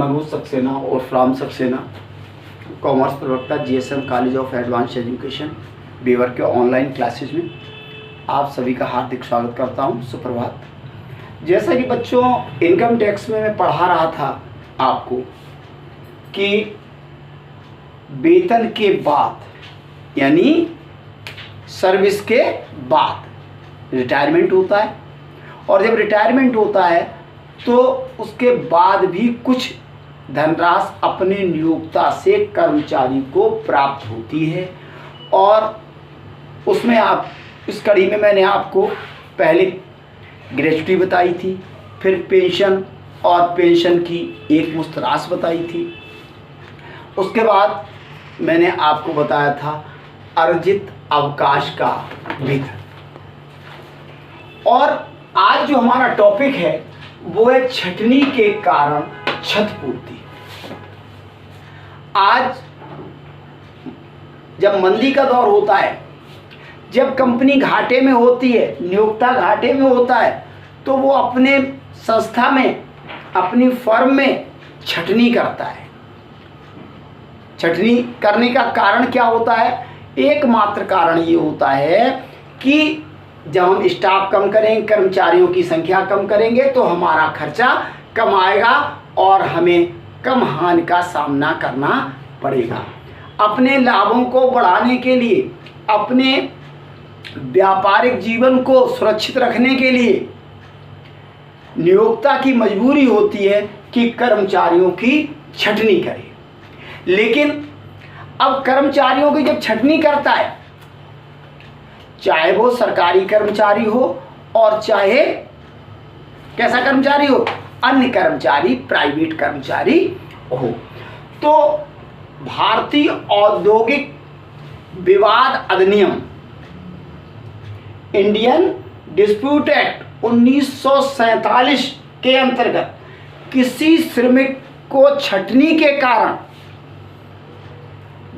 अनुज सक्सेना और फ्राम सक्सेना, कॉमर्स प्रवक्ता, GSM college of advance education Bewar के ऑनलाइन क्लासेज में आप सभी का हार्दिक स्वागत करता हूं। सुप्रभात। जैसा कि बच्चों इनकम टैक्स में मैं पढ़ा रहा था आपको कि वेतन के बाद यानी सर्विस के बाद रिटायरमेंट होता है, और जब रिटायरमेंट होता है तो उसके बाद भी कुछ धनराशि अपने नियोक्ता से कर्मचारी को प्राप्त होती है। और उसमें आप इस कड़ी में मैंने आपको पहले ग्रेच्युटी बताई थी, फिर पेंशन और पेंशन की एक मुश्त राशि बताई थी। उसके बाद मैंने आपको बताया था अर्जित अवकाश का वेतन। और आज जो हमारा टॉपिक है वो है छटनी के कारण क्षतिपूर्ति। आज जब मंदी का दौर होता है, जब कंपनी घाटे में होती है, नियोक्ता घाटे में होता है, तो वो अपने संस्था में, अपनी फर्म में छटनी करता है। छटनी करने का कारण क्या होता है? एकमात्र कारण ये होता है कि जब हम स्टाफ कम करेंगे, कर्मचारियों की संख्या कम करेंगे, तो हमारा खर्चा कम आएगा और हमें कम हानि का सामना करना पड़ेगा। अपने लाभों को बढ़ाने के लिए, अपने व्यापारिक जीवन को सुरक्षित रखने के लिए नियोक्ता की मजबूरी होती है कि कर्मचारियों की छटनी करे। लेकिन अब कर्मचारियों की जब छटनी करता है, चाहे वो सरकारी कर्मचारी हो और चाहे कैसा कर्मचारी हो, अन्य कर्मचारी, प्राइवेट कर्मचारी हो, तो भारतीय औद्योगिक विवाद अधिनियम, इंडियन डिस्प्यूट एक्ट 1947 के अंतर्गत किसी श्रमिक को छटनी के कारण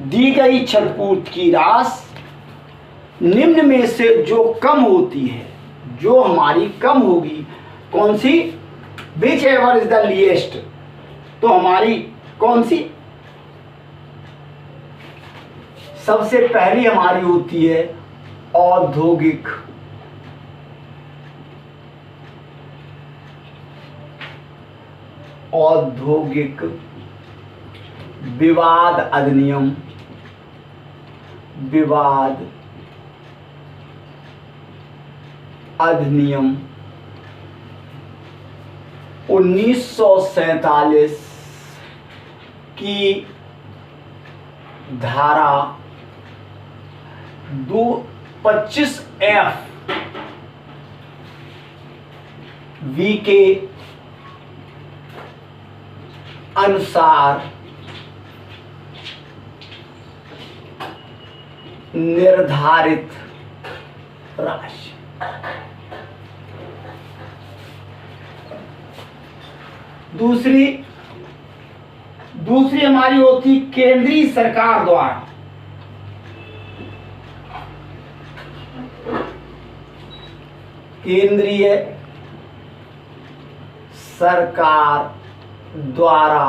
दी गई क्षतिपूर्ति की राशि निम्न में से जो कम होती है, जो हमारी कम होगी, कौन सी? Whichever is the least, तो हमारी कौन सी? सबसे पहली हमारी होती है औद्योगिक विवाद अधिनियम, विवाद अधिनियम 1947 की धारा 225F वी के अनुसार निर्धारित राशि। दूसरी हमारी होती केंद्रीय सरकार द्वारा, केंद्रीय सरकार द्वारा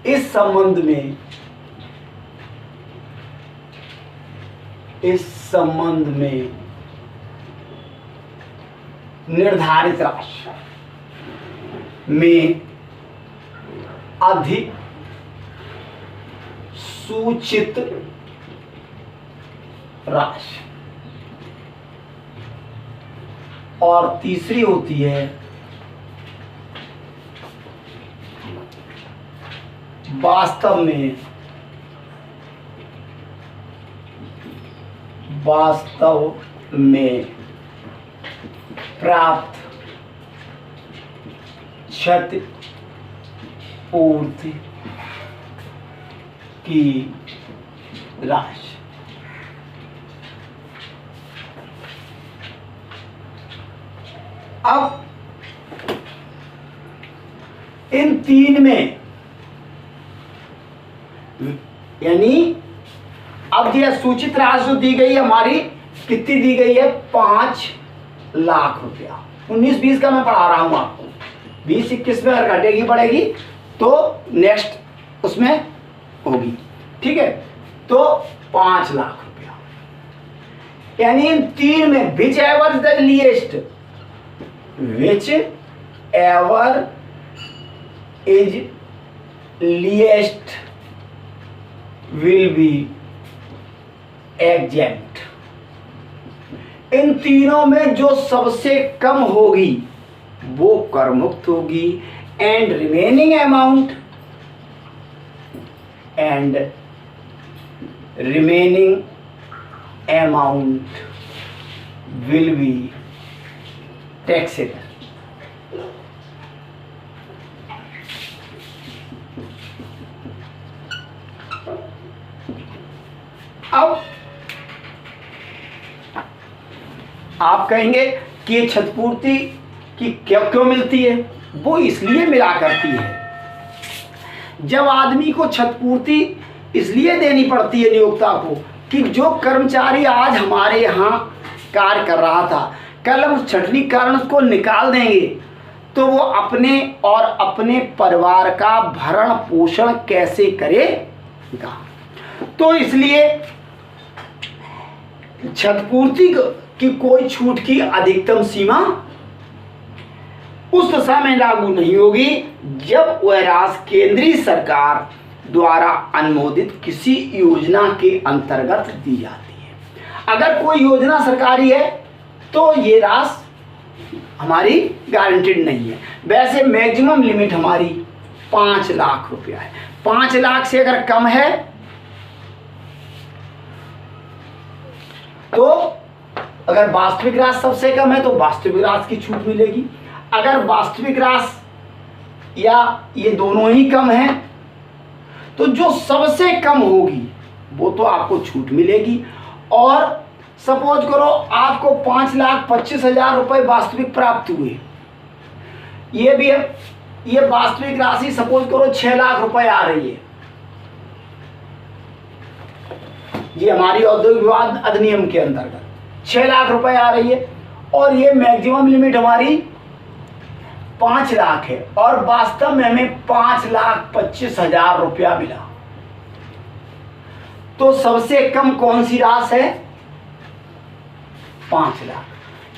इस संबंध में निर्धारित राशि में अधिक सूचित राशि। और तीसरी होती है वास्तव में प्राप्त क्षतिपूर्ति की राशि। अब इन तीन में यानी अब यह सूचित राशि जो दी गई हमारी कितनी दी गई है? 5 लाख रुपया। 19-20 का मैं पढ़ा रहा हूं आपको। 20-21 में अगर घटेगी बढ़ेगी तो नेक्स्ट उसमें होगी, ठीक है। तो 5 लाख रुपया, यानी इन तीन में whichever the least, whichever is least will be exempt. इन तीनों में जो सबसे कम होगी वो कर मुक्त होगी। And remaining amount will be taxable. अब आप कहेंगे कि ये क्षतिपूर्ति की क्यों मिलती है? वो इसलिए मिला करती है, जब आदमी को क्षतिपूर्ति इसलिए देनी पड़ती है नियोक्ता को कि जो कर्मचारी आज हमारे यहाँ कार्य कर रहा था, कल हम उस छटनी के कारण उसको निकाल देंगे तो वो अपने और अपने परिवार का भरण पोषण कैसे करेगा। तो इसलिए क्षतिपूर्ति की कोई छूट की अधिकतम सीमा उस दशा में लागू नहीं होगी जब वह राशि केंद्रीय सरकार द्वारा अनुमोदित किसी योजना के अंतर्गत दी जाती है। अगर कोई योजना सरकारी है तो ये राशि हमारी गारंटीड नहीं है। वैसे मैक्सिमम लिमिट हमारी 5 लाख रुपया है। 5 लाख से अगर कम है तो अगर वास्तविक राशि सबसे कम है तो वास्तविक राशि की छूट मिलेगी। अगर वास्तविक राशि या ये दोनों ही कम है तो जो सबसे कम होगी वो तो आपको छूट मिलेगी। और सपोज करो आपको 5,25,000 रुपए वास्तविक प्राप्त हुए, ये भी है, ये वास्तविक राशि सपोज करो 6 लाख रुपए आ रही है, ये हमारी औद्योगिक विवाद अधिनियम के अंतर्गत 6 लाख रुपए आ रही है और ये मैक्सिमम लिमिट हमारी 5 लाख है और वास्तव में हमें 5,25,000 रुपया मिला। तो सबसे कम कौन सी राशि है? 5 लाख।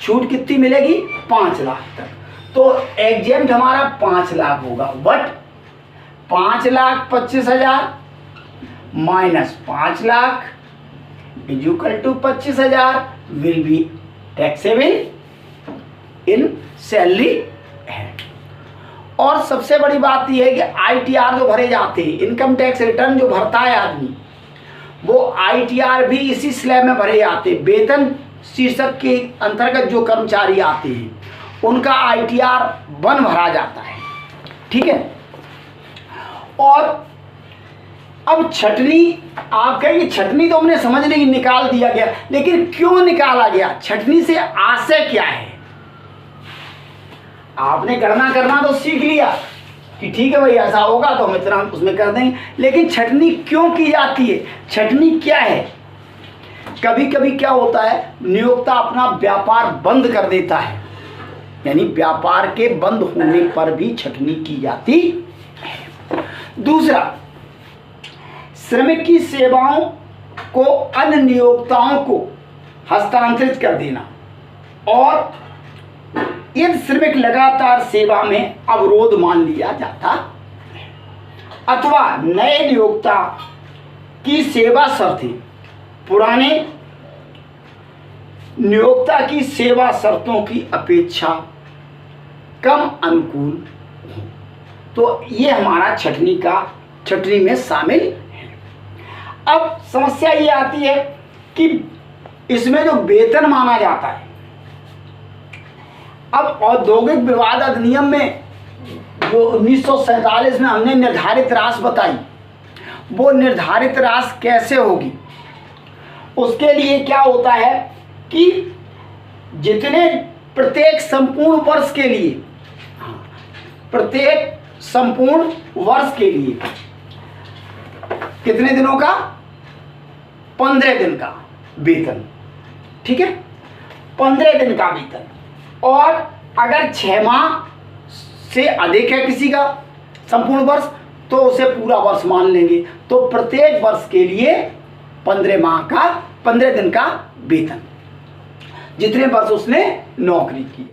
छूट कितनी मिलेगी? 5 लाख तक। तो एग्जेम्प्ट हमारा 5 लाख होगा, but 5,25,000 minus 5 lakh is equal to 25,000 will be taxable in salary है। और सबसे बड़ी बात यह है कि ITR जो भरे जाते हैं, इनकम टैक्स रिटर्न जो भरता है आदमी, वो ITR भी इसी स्लैब में भरे जाते हैं। वेतन शीर्षक के अंतर्गत जो कर्मचारी आते हैं उनका ITR 1 भरा जाता है, ठीक है। और अब छटनी, आप कहेंगे छटनी तो हमने समझ ली, निकाल दिया गया, लेकिन क्यों निकाला गया? छटनी से आशय क्या है? आपने गणना करना तो सीख लिया कि ठीक है भाई ऐसा होगा तो हम इतना उसमें कर देंगे, लेकिन छटनी क्यों की जाती है? छटनी क्या है? कभी कभी क्या होता है, नियोक्ता अपना व्यापार बंद कर देता है, यानी व्यापार के बंद होने पर भी छटनी की जाती है। दूसरा, श्रमिक की सेवाओं को अन्य नियोक्ताओं को हस्तांतरित कर देना और यदि श्रमिक लगातार सेवा में अवरोध मान लिया जाता अथवा नए नियोक्ता की सेवा शर्तें पुराने नियोक्ता की सेवा शर्तों की अपेक्षा कम अनुकूल हो, तो ये हमारा छटनी में शामिल है। अब समस्या ये आती है कि इसमें जो वेतन माना जाता है, अब औद्योगिक विवाद अधिनियम में जो 1947 में हमने निर्धारित राशि बताई, वो निर्धारित राशि कैसे होगी? उसके लिए क्या होता है कि जितने प्रत्येक संपूर्ण वर्ष के लिए, प्रत्येक संपूर्ण वर्ष के लिए कितने दिनों का? 15 दिन का वेतन, ठीक है, 15 दिन का वेतन। और अगर 6 माह से अधिक है किसी का संपूर्ण वर्ष तो उसे पूरा वर्ष मान लेंगे। तो प्रत्येक वर्ष के लिए 15 दिन का वेतन, जितने वर्ष उसने नौकरी की।